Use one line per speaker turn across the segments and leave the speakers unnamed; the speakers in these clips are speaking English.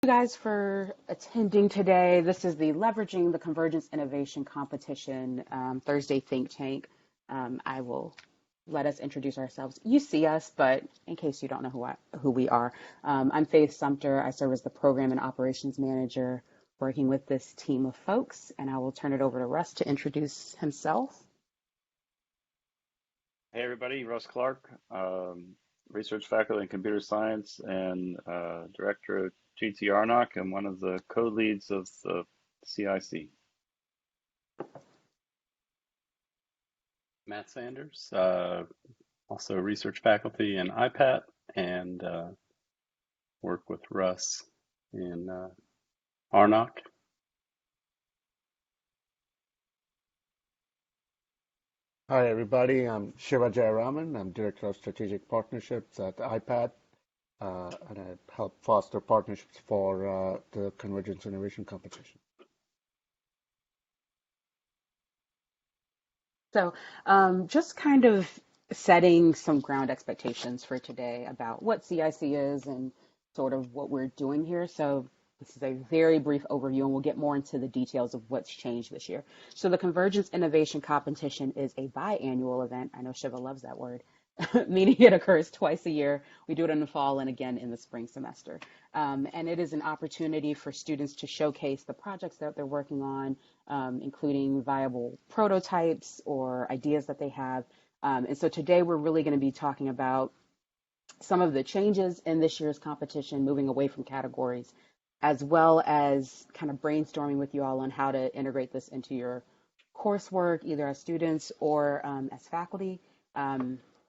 You guys for attending today. This is the Leveraging the Convergence Innovation Competition Thursday Think Tank. I will let us introduce ourselves. You see us, but in case you don't know who we are, I'm Faith Sumter. I serve as the Program and Operations Manager working with this team of folks, and I will turn it over to Russ to introduce himself.
Hey everybody, Russ Clark, research faculty in computer science and director of GT RNOC and one of the co-leads of the CIC.
Matt Sanders, also research faculty in IPAT and work with Russ in RNOC.
Hi, everybody. I'm Shiva Jayaraman. I'm Director of Strategic Partnerships at IPAD, and I help foster partnerships for the Convergence Innovation Competition.
So, just kind of setting some ground expectations for today about what CIC is and sort of what we're doing here. So, this is a very brief overview, and we'll get more into the details of what's changed this year. So, the Convergence Innovation Competition is a biannual event. I know Shiva loves that word, meaning it occurs twice a year. We do it in the fall and again in the spring semester. And it is an opportunity for students to showcase the projects that they're working on, including viable prototypes or ideas that they have. And so today we're really going to be talking about some of the changes in this year's competition, moving away from categories, as well as kind of brainstorming with you all on how to integrate this into your coursework, either as students or as faculty,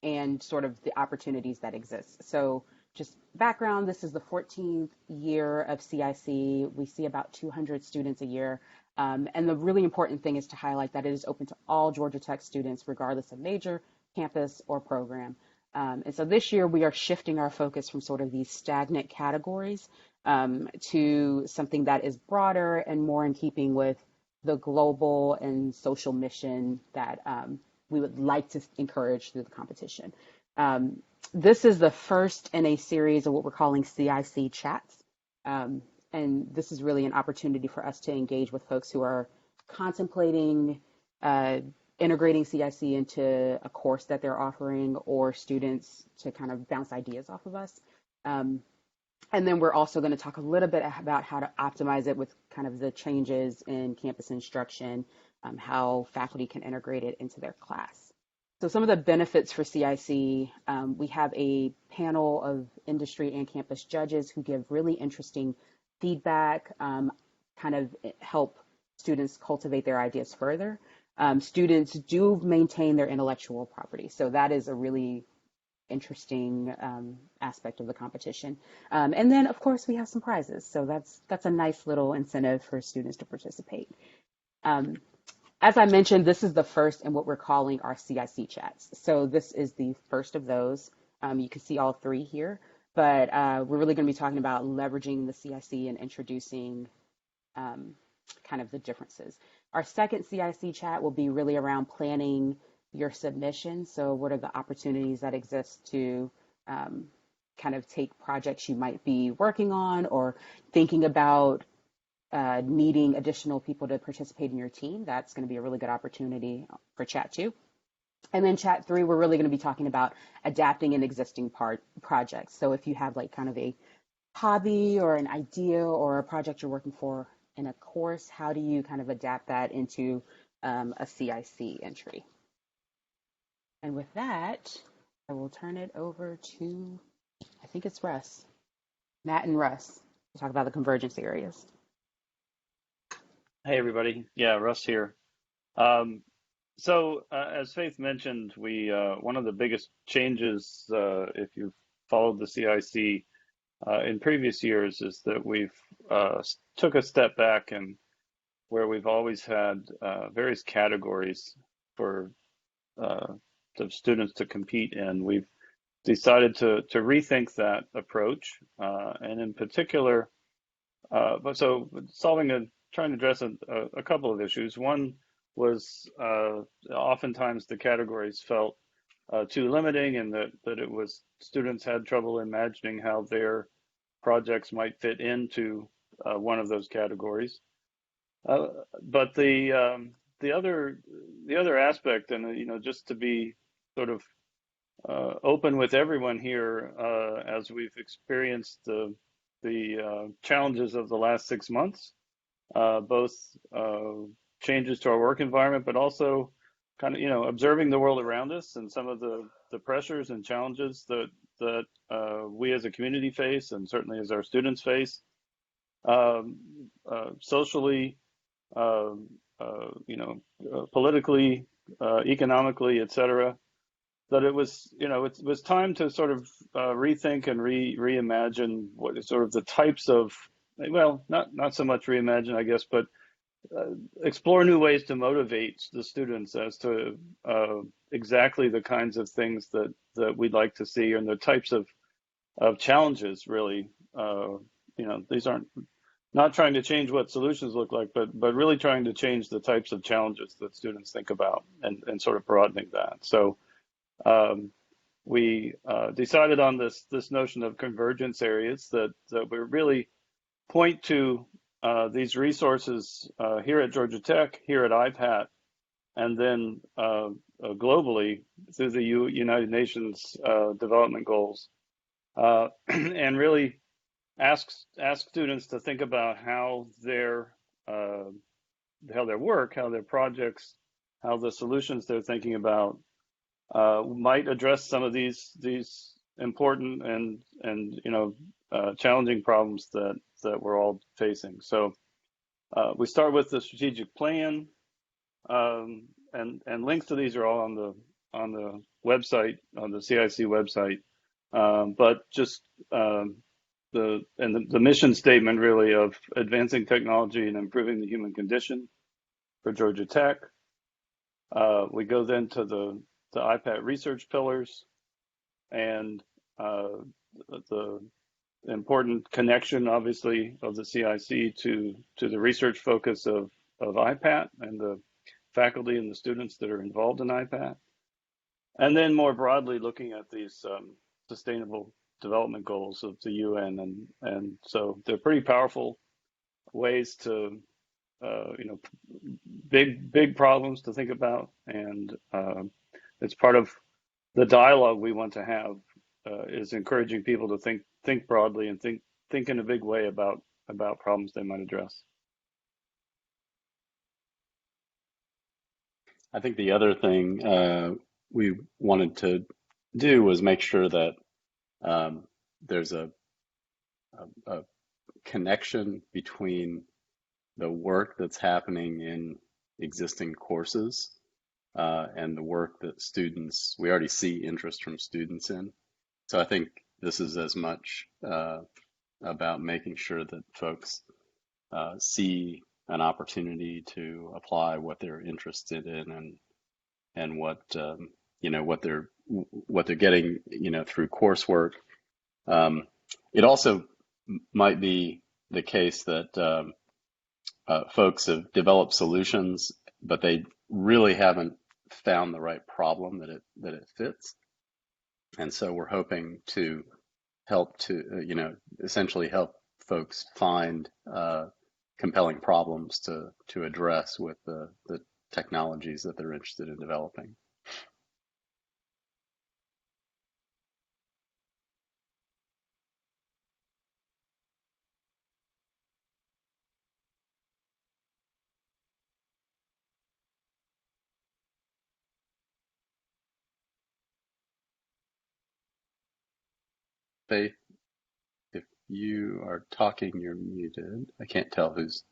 and sort of the opportunities that exist. So just background, this is the 14th year of CIC. We see about 200 students a year. And the really important thing is to highlight that it is open to all Georgia Tech students, regardless of major, campus, or program. And so this year we are shifting our focus from sort of these stagnant categories to something that is broader and more in keeping with the global and social mission that we would like to encourage through the competition. This is the first in a series of what we're calling CIC chats. And this is really an opportunity for us to engage with folks who are contemplating integrating CIC into a course that they're offering, or students to kind of bounce ideas off of us. And then we're also going to talk a little bit about how to optimize it with kind of the changes in campus instruction, how faculty can integrate it into their class. So some of the benefits for CIC, we have a panel of industry and campus judges who give really interesting feedback, kind of help students cultivate their ideas further. Students do maintain their intellectual property, so that is a really interesting aspect of the competition. And then, of course, we have some prizes, so that's a nice little incentive for students to participate. As I mentioned, this is the first in what we're calling our CIC chats. So this is the first of those. You can see all three here, but we're really going to be talking about leveraging the CIC and introducing kind of the differences. Our second CIC chat will be really around planning your submission. So what are the opportunities that exist to kind of take projects you might be working on or thinking about needing additional people to participate in your team? That's going to be a really good opportunity for chat 2. And then chat 3, we're really going to be talking about adapting an existing projects. So if you have like kind of a hobby or an idea or a project you're working for in a course, how do you kind of adapt that into a CIC entry? And with that, I will turn it over to, I think it's Russ, Matt and Russ, to talk about the convergence areas.
Hey everybody, yeah, Russ here. As Faith mentioned, we one of the biggest changes, if you've followed the CIC in previous years, is that we've took a step back, and where we've always had various categories for the students to compete in, we've decided to rethink that approach, and in particular, trying to address a couple of issues. One was oftentimes the categories felt too limiting, and that it was students had trouble imagining how their projects might fit into one of those categories. Uh, but the other aspect, and just to be sort of open with everyone here, as we've experienced the challenges of the last 6 months, both changes to our work environment, but also kind of observing the world around us and some of the pressures and challenges that we as a community face, and certainly as our students face, um, socially, um, politically, economically, et cetera, that it was time to sort of rethink and reimagine what is sort of the types of, well, not so much reimagine, I guess, but explore new ways to motivate the students as to exactly the kinds of things that we'd like to see, and the types of challenges, really. These aren't not trying to change what solutions look like, but really trying to change the types of challenges that students think about, and sort of broadening that. So um, we decided on this notion of convergence areas, that we really point to these resources here at Georgia Tech, here at IPAT, and then globally through the United Nations Development Goals, and really ask students to think about uh, how their work, how their projects, how the solutions they're thinking about might address some of these important and challenging problems that we're all facing. So we start with the strategic plan, and links to these are all on the website, on the CIC website. But just the mission statement, really, of advancing technology and improving the human condition for Georgia Tech. We go then to the IPAT research pillars, and the important connection, obviously, of the CIC to the research focus of IPAT and the faculty and the students that are involved in IPAT. And then more broadly, looking at these sustainable development goals of the UN. And so they're pretty powerful ways to, big problems to think about. And it's part of the dialogue we want to have, is encouraging people to think broadly and think in a big way about problems they might address.
I think the other thing we wanted to do was make sure that there's a connection between the work that's happening in existing courses and the work that we already see interest from students in. So I think this is as much about making sure that folks see an opportunity to apply what they're interested in, and what what they're getting through coursework. It also might be the case that folks have developed solutions, but they really haven't found the right problem that it fits. And so we're hoping to help to essentially help folks find compelling problems to address with the technologies that they're interested in developing. Faith, if you are talking, you're muted. I can't tell who's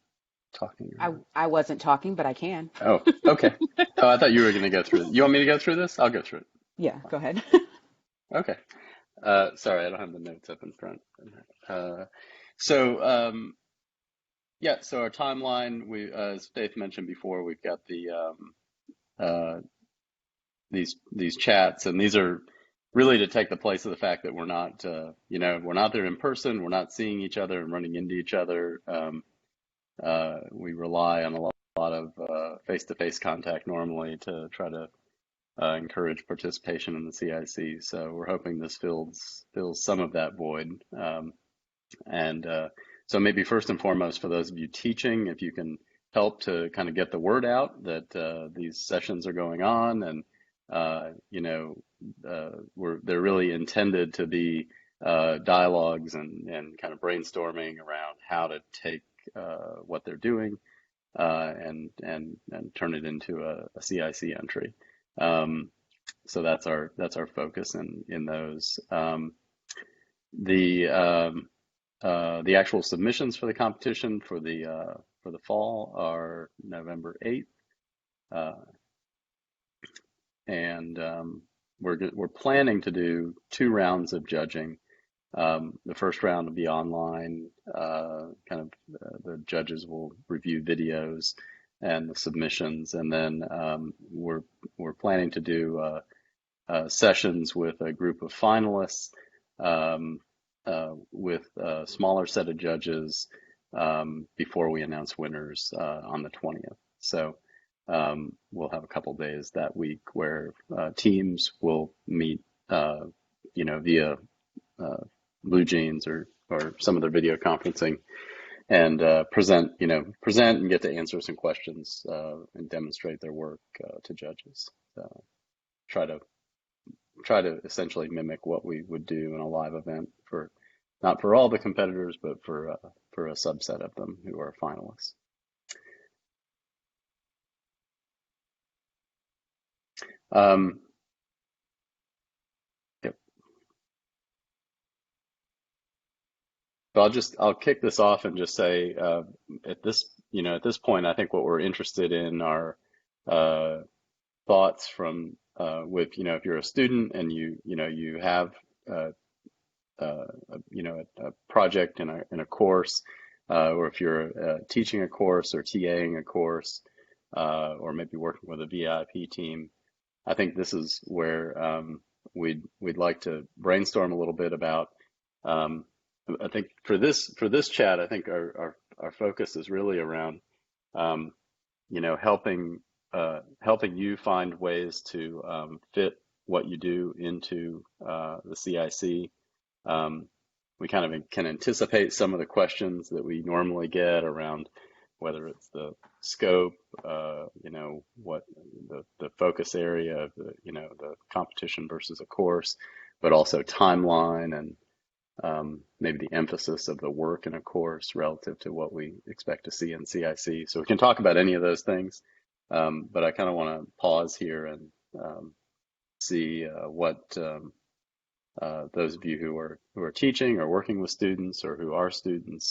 talking or not.
I wasn't talking, but I can.
Oh, okay. Oh, I thought you were going to go through it. You want me to go through this? I'll go through it.
Yeah, go ahead.
Okay. Sorry, I don't have the notes up in front. Uh, so yeah, so our timeline, as Faith mentioned before, we've got uh, these chats, and these are really to take the place of the fact that we're not, we're not there in person, we're not seeing each other and running into each other. We rely on a lot of face-to-face contact normally to try to encourage participation in the CIC. So we're hoping this fills some of that void. And so maybe first and foremost, for those of you teaching, if you can help to kind of get the word out that these sessions are going on, and they're really intended to be dialogues and kind of brainstorming around how to take what they're doing and turn it into a CIC entry. So that's our focus in those. The actual submissions for the competition for the fall are November 8th, and we're planning to do 2 rounds of judging. The first round will be online. The judges will review videos and the submissions, and then we're planning to do sessions with a group of finalists. With a smaller set of judges before we announce winners on the 20th. So we'll have a couple days that week where teams will meet, via BlueJeans or some other video conferencing, and present and get to answer some questions and demonstrate their work to judges. Try to essentially mimic what we would do in a live event, for not for all the competitors, but for a subset of them who are finalists. Yep. I'll kick this off and just say at this point, I think what we're interested in are thoughts from if you're a student and you have a project in a course, or if you're teaching a course or TAing a course, or maybe working with a VIP team. I think this is where we'd like to brainstorm a little bit about. I think for this chat, I think our focus is really around helping you find ways to fit what you do into the CIC. We kind of can anticipate some of the questions that we normally get around whether it's the scope, what the focus area of the competition versus a course, but also timeline and maybe the emphasis of the work in a course relative to what we expect to see in CIC. So we can talk about any of those things, but I kind of want to pause here and see what those of you who are teaching or working with students or who are students